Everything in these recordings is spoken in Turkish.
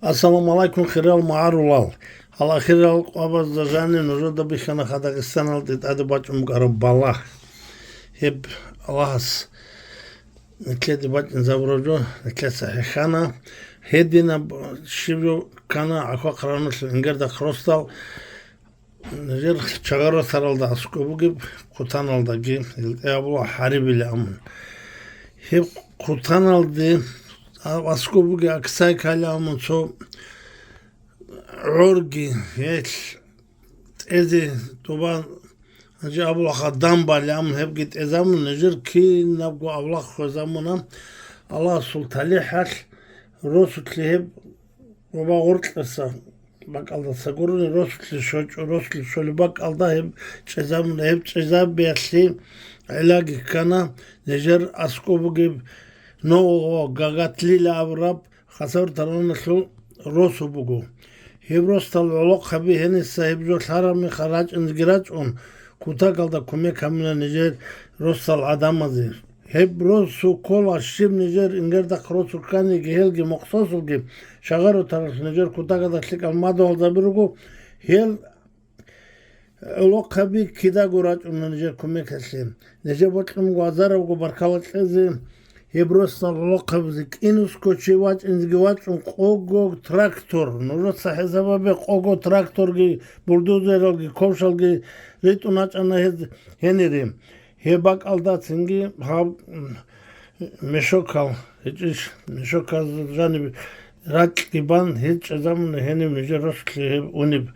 Assalamu alaikum khirel ma'arulal. Hala khirel qabaz da zanin уже da bixana Kazakistan aldı adı bacım garab balla. Hep Allah'as netledi bacım zavrojo netlet sahihana. Hedina şivyo kana akwa qaranus ingerda krostal. Nejer çagaro saralda askobu gibi kutan aldı ki bu haribiyle amın. Hep kutan aldı. Askobu gibi aksay kalamın so عرقي هيك إذا طبعا نجي أبلغ خدام باليام هبقيت إذا من نجر كي نبقى أبلغ خزامنا الله سلطالي حال روسو تلهب وبا غرط لسا بك الله سقرني روسو تلشوش روسو تلشولي بك الله هب تشزامنا هب تشزام بيحسي علاقي كان نجر أسكو بقيب نو غاقاتلي لأبراب خسر ترون شو روسو بقو Hebrostal olok habi henisse hebjot harami kharaç ingiraç on kutakalda kume kamına nijer rostal adamazir. Hebrosu kola şim nijer ingerda krosu kani gehelgi moksosul gibi şagaru taraf nijer kutakalda şlik almadı olda birugu hel olok habi kida guraç on nijer kume keslim. Nijer botlum guazara gu barkalat ezim. Hebrostal olok habzik inus koçevaç inzgivaç on kogo traktor. Nurot sahezaba be kogo traktor gi buldozer gi kovşal gi rit unaç ana henirim. Hebak aldatsın gi ha meşokal hiç meşokal zani rak giban hiç zaman henim nice rosli unib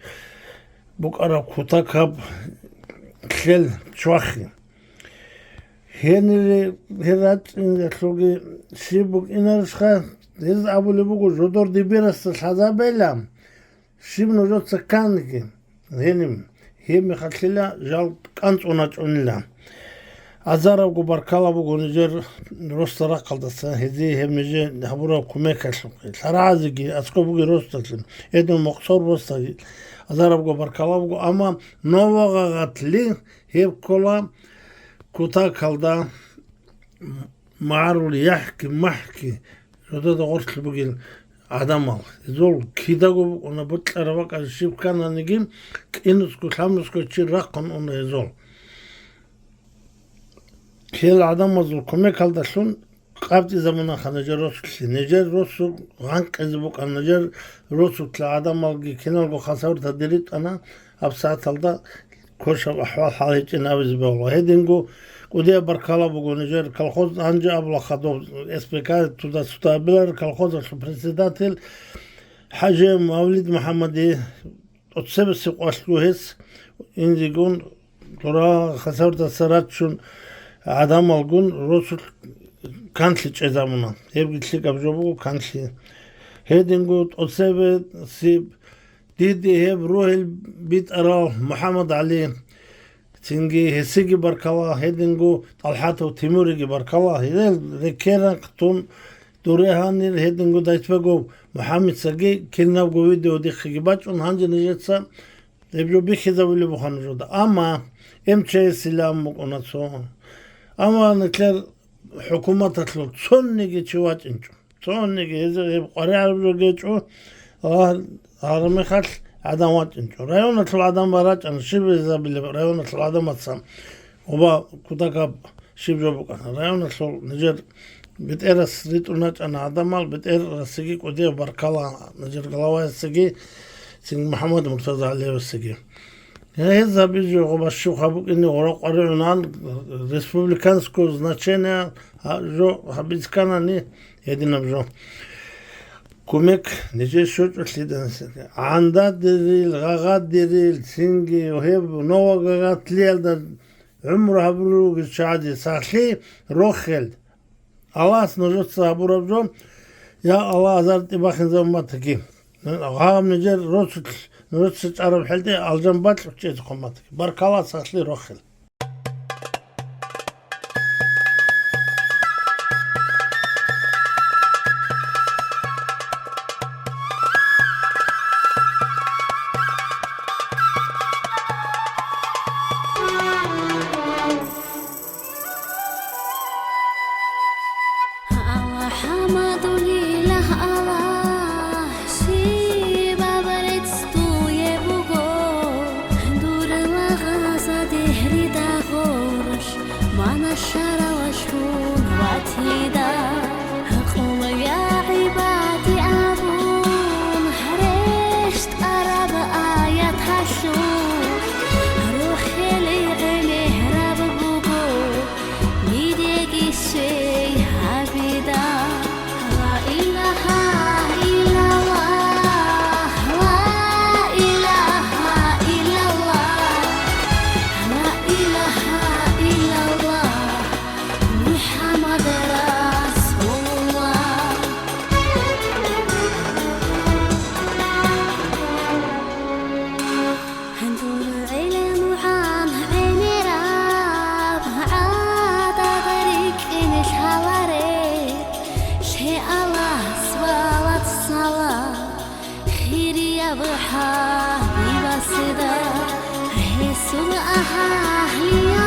buk ara kutakab kel çwahi. Henry Herat in der Kluge Sibuk innerschha des abulebugo jodor diberas hazabelam Shibno jot sakanki henim hem khatila jal kant onat onla Azara go barkala bu gonujer rostara qaldasa hezi hemje habura kumek asuk sarazigi asko bu rostasın edon moqsor rosta Azara go barkala bu ama nova gatli hep kola kuta kalda mağarul yahki mahki şurada da ortlu bugün adam al zol kidago ona butlara bak şif kananigim inusku hamsku çirrakon ona zol kel adam azul kome kalda şun qabdi zamana khanajar rosul nejer rosul hank ezbuk anajar rosul kla adam al kenal go khasar tadirit ana absat alda koşa ahval halicin aviz be Allah hedingo Kudaya barkala bu gonujer kalkoz anca abla khadov SPK tuda stabilir kalkoz şu presidentil Hacı Mevlid Muhammedi 37 qaslu hes inzigun tora khasarda sarat şun adam algun rosul kansli çezamuna hevgitlik abjobu kansli hedingo 37 sib didi hev ruhil bit ara Muhammed Ali Tingi hesigi barkala hedingu Talhato Timurigi barkala hidel rekera qtun durehanir hedingu daitvago Muhammed Sagi kilnavgo video dikhi baç on hangi nijetsa ebjo bixiza bile bu hanjoda ama emçe silam ona so ama nekler hükümet atlo sonni geçivat inçu sonni geze hep qarar geço arme khal Adamat inço. Rayonatlı adam baraç an şibe bile rayonatlı adam atsam. Oba kutaka şibjo bukan. Rayonatlı nijer bit eras rit unaç an adam al bit erasigi kodiya barkala nijer galava sigi sin Muhammed Murtaza aleyhi sigi. Heza bizjo oba şu habuk inni oraq arınan Respublikansko značenja jo habizkana ni jedina bjo. Kumek nice şut lidansı. Anda diril, gagat diril, singi, oheb, nova gagat liyelda umru habru gişadi sahli rokhel. Allah snojot saburabjom ya Allah azart bakın zammat ki. Ağam nice rosut arab halde alcan bat çet qomat. Barkala sahli rokhel. Alhamdulillah Allah بحا ببصدا رسول أهلي